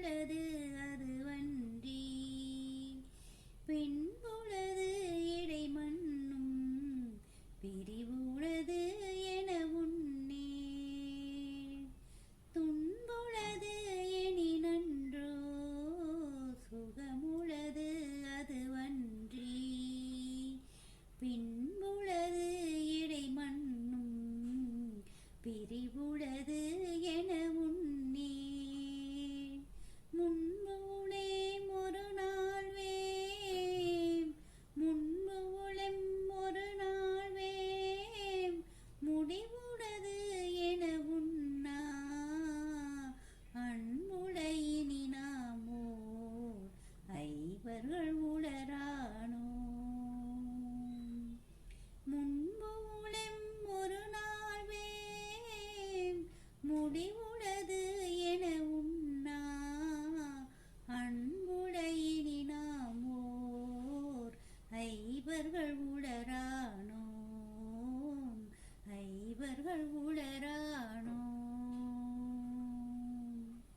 பின்புளது அதுவன்றி பின்புளது இடை மண்ணும் பிரிவுளது என உன்னே துன்புளது எனி நன்றோ சுகமுளது அதுவன்றி பின்புளது இடை மண்ணும் பிரிவுளது என உன்னே முன்புளே ஒரு நாள் வேம் முன்புளம் ஒரு நாள் வேம் முடிவுளது என உண்ணா அன்புடையினி நாமோ ஐவர்கள் உளரானோ முன்புளம் ஒரு நாள் வேம் முடிவுளது என உண்ணா அன்புடையினி நாமோர் ஐவர்கள் உளரானோ ஐவர்கள்